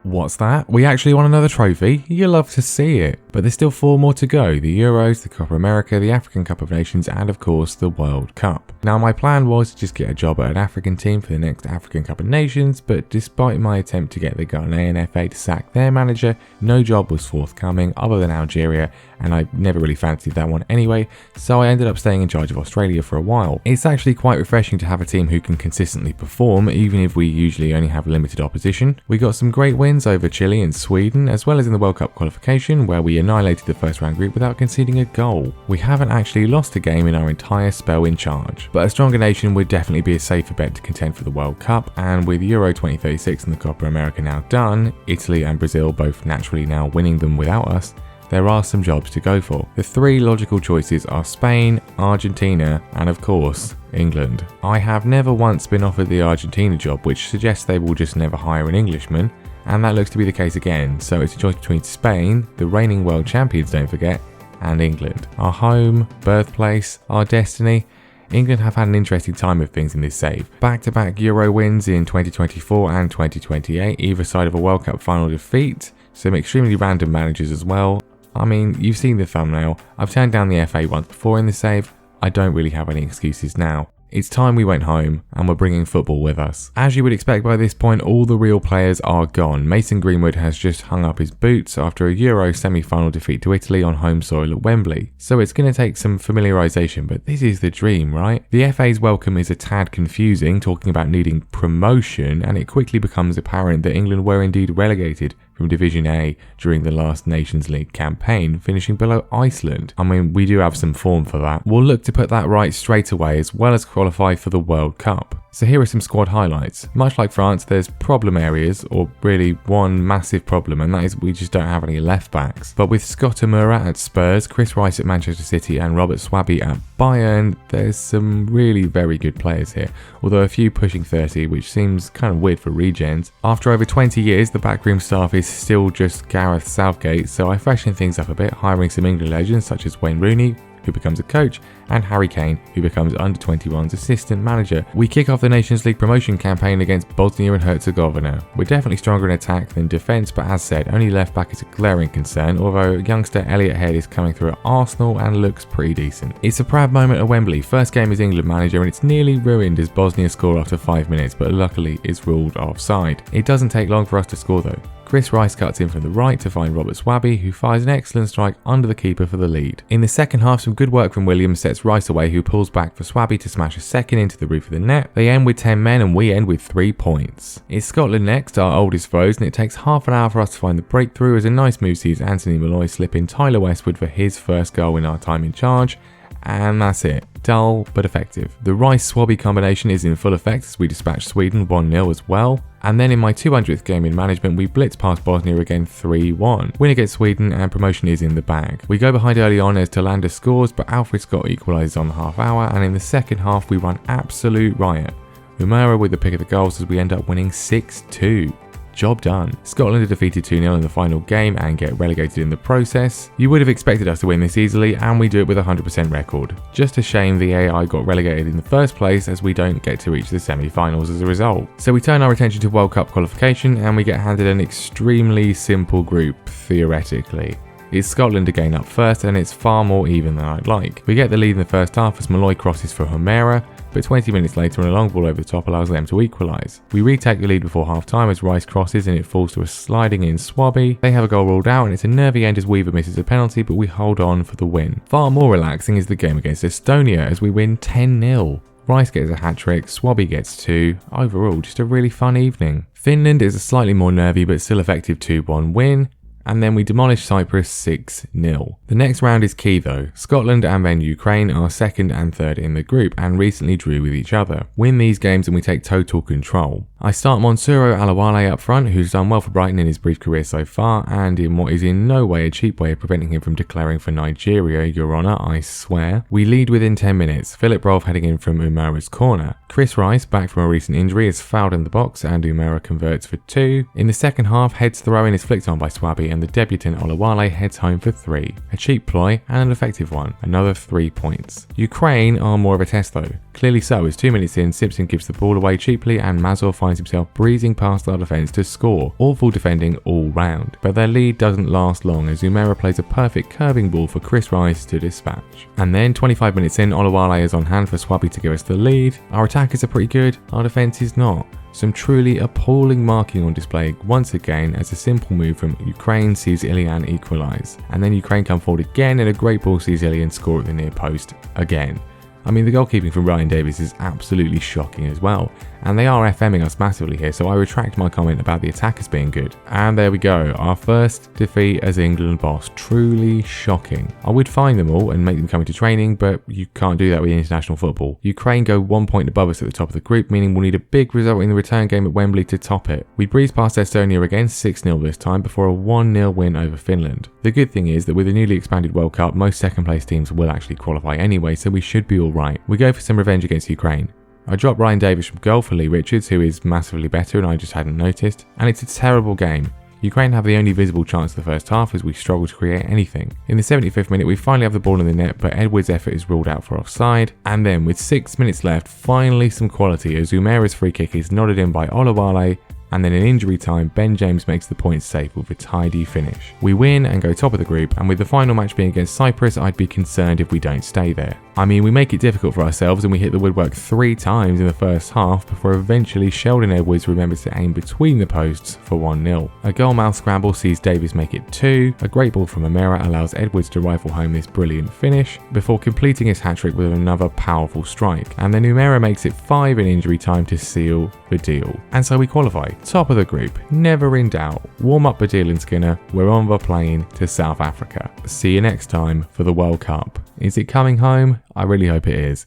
What's that? We actually won another trophy? You love to see it. But there's still 4 more to go: the Euros, the Copa America, the African Cup of Nations, and of course the World Cup. Now my plan was to just get a job at an African team for the next African Cup of Nations, but despite my attempt to get the Ghanaian FA to sack their manager, no job was forthcoming other than Algeria, and I never really fancied that one anyway, so I ended up staying in charge of Australia for a while. It's actually quite refreshing to have a team who can consistently perform, even if we usually only have limited opposition. We got some great wins over Chile and Sweden, as well as in the World Cup qualification, where we annihilated the first round group without conceding a goal. We haven't actually lost a game in our entire spell in charge, but a stronger nation would definitely be a safer bet to contend for the World Cup, and with Euro 2036 and the Copa America now done, Italy and Brazil both naturally now winning them without us, there are some jobs to go for. The 3 logical choices are Spain, Argentina, and of course, England. I have never once been offered the Argentina job, which suggests they will just never hire an Englishman, and that looks to be the case again, so it's a choice between Spain, the reigning world champions don't forget, and England. Our home, birthplace, our destiny. England have had an interesting time of things in this save. Back-to-back Euro wins in 2024 and 2028, either side of a World Cup final defeat, some extremely random managers as well. I mean, you've seen the thumbnail. I've turned down the FA once before in the save. I don't really have any excuses now. It's time we went home, and we're bringing football with us. As you would expect by this point, all the real players are gone. Mason Greenwood has just hung up his boots after a Euro semi-final defeat to Italy on home soil at Wembley. So it's going to take some familiarisation, but this is the dream, right? The FA's welcome is a tad confusing, talking about needing promotion, and it quickly becomes apparent that England were indeed relegated from Division A during the last Nations League campaign, finishing below Iceland. I mean, we do have some form for that. We'll look to put that right straight away, as well as qualify for the World Cup. So here are some squad highlights. Much like France, there's problem areas, or really one massive problem, and that is we just don't have any left backs. But with Scott Amura at Spurs, Chris Rice at Manchester City, and Robert Swaby at Bayern, there's some really very good players here, although a few pushing 30, which seems kind of weird for regens. After over 20 years, the backroom staff is still just Gareth Southgate, so I freshened things up a bit, hiring some England legends such as Wayne Rooney, who becomes a coach, and Harry Kane, who becomes under-21's assistant manager. We kick off the Nations League promotion campaign against Bosnia and Herzegovina. We're definitely stronger in attack than defence, but as said, only left back is a glaring concern, although youngster Elliot Head is coming through at Arsenal and looks pretty decent. It's a proud moment at Wembley. First game as England manager, and it's nearly ruined as Bosnia score after 5 minutes, but luckily it's ruled offside. It doesn't take long for us to score though. Chris Rice cuts in from the right to find Robert Swaby, who fires an excellent strike under the keeper for the lead. In the second half, some good work from Williams sets Rice away, who pulls back for Swaby to smash a second into the roof of the net. They end with 10 men and we end with 3 points. It's Scotland next, our oldest foes, and it takes half an hour for us to find the breakthrough, as a nice move sees Anthony Malloy slip in Tyler Westwood for his first goal in our time in charge. And that's it. Dull but effective. The Rice-Swaby combination is in full effect as we dispatch Sweden 1-0 as well. And then in my 200th game in management, we blitz past Bosnia again 3-1. Win against Sweden and promotion is in the bag. We go behind early on as Tolanda scores, but Alfred Scott equalises on the half hour, and in the second half we run absolute riot. Umara with the pick of the goals as we end up winning 6-2. Job done. Scotland are defeated 2-0 in the final game and get relegated in the process. You would have expected us to win this easily, and we do it with a 100% record. Just a shame the AI got relegated in the first place, as we don't get to reach the semi-finals as a result. So we turn our attention to World Cup qualification, and we get handed an extremely simple group, theoretically. It's Scotland again up first, and it's far more even than I'd like. We get the lead in the first half as Malloy crosses for Homera, but 20 minutes later a long ball over the top allows them to equalise. We retake the lead before half time as Rice crosses and it falls to a sliding in Swaby. They have a goal ruled out and it's a nervy end as Weaver misses a penalty, but we hold on for the win. Far more relaxing is the game against Estonia as we win 10-0. Rice gets a hat-trick, Swaby gets 2. Overall, just a really fun evening. Finland is a slightly more nervy but still effective 2-1 win. And then we demolish Cyprus 6-0. The next round is key though. Scotland and then Ukraine are second and third in the group and recently drew with each other. Win these games and we take total control. I start Monsuro Alawale up front, who's done well for Brighton in his brief career so far, and in what is in no way a cheap way of preventing him from declaring for Nigeria, Your Honour, I swear. We lead within 10 minutes, Philip Rolfe heading in from Umara's corner. Chris Rice, back from a recent injury, is fouled in the box and Umara converts for 2. In the second half, Head's throw-in is flicked on by Swaby and the debutant Olawale heads home for 3. A cheap ploy and an effective one, another 3 points. Ukraine are more of a test though. Clearly so, as 2 minutes in, Simpson gives the ball away cheaply and Mazur finds himself breezing past our defence to score. Awful defending all round. But their lead doesn't last long as Umera plays a perfect curving ball for Chris Rice to dispatch. And then 25 minutes in, Olawale is on hand for Swabi to give us the lead. Our attackers are pretty good, our defence is not. Some truly appalling marking on display once again as a simple move from Ukraine sees Ilian equalise. And then Ukraine come forward again and a great ball sees Ilian score at the near post again. I mean, the goalkeeping from Ryan Davies is absolutely shocking as well. And they are FMing us massively here, so I retract my comment about the attackers being good. And there we go, our first defeat as England boss. Truly shocking. I would find them all and make them come into training, but you can't do that with international football. Ukraine go 1 point above us at the top of the group, meaning we'll need a big result in the return game at Wembley to top it. We breeze past Estonia again, 6-0 this time, before a 1-0 win over Finland. The good thing is that with the newly expanded World Cup, most second place teams will actually qualify anyway, so we should be alright. We go for some revenge against Ukraine. I dropped Ryan Davies from goal for Lee Richards, who is massively better and I just hadn't noticed. And it's a terrible game. Ukraine have the only visible chance of the first half as we struggle to create anything. In the 75th minute we finally have the ball in the net, but Edwards' effort is ruled out for offside. And then with 6 minutes left, finally some quality as Umera's free kick is nodded in by Olawale. And then in injury time, Ben James makes the points safe with a tidy finish. We win and go top of the group, and with the final match being against Cyprus, I'd be concerned if we don't stay there. I mean, we make it difficult for ourselves and we hit the woodwork 3 times in the first half before eventually Sheldon Edwards remembers to aim between the posts for 1-0. A goal-mouth scramble sees Davies make it 2, a great ball from Umera allows Edwards to rifle home this brilliant finish, before completing his hat-trick with another powerful strike, and then Umera makes it 5 in injury time to seal the deal. And so we qualify, top of the group, never in doubt. Warm up Badil and Skinner, we're on the plane to South Africa. See you next time for the World Cup. Is it coming home? I really hope it is.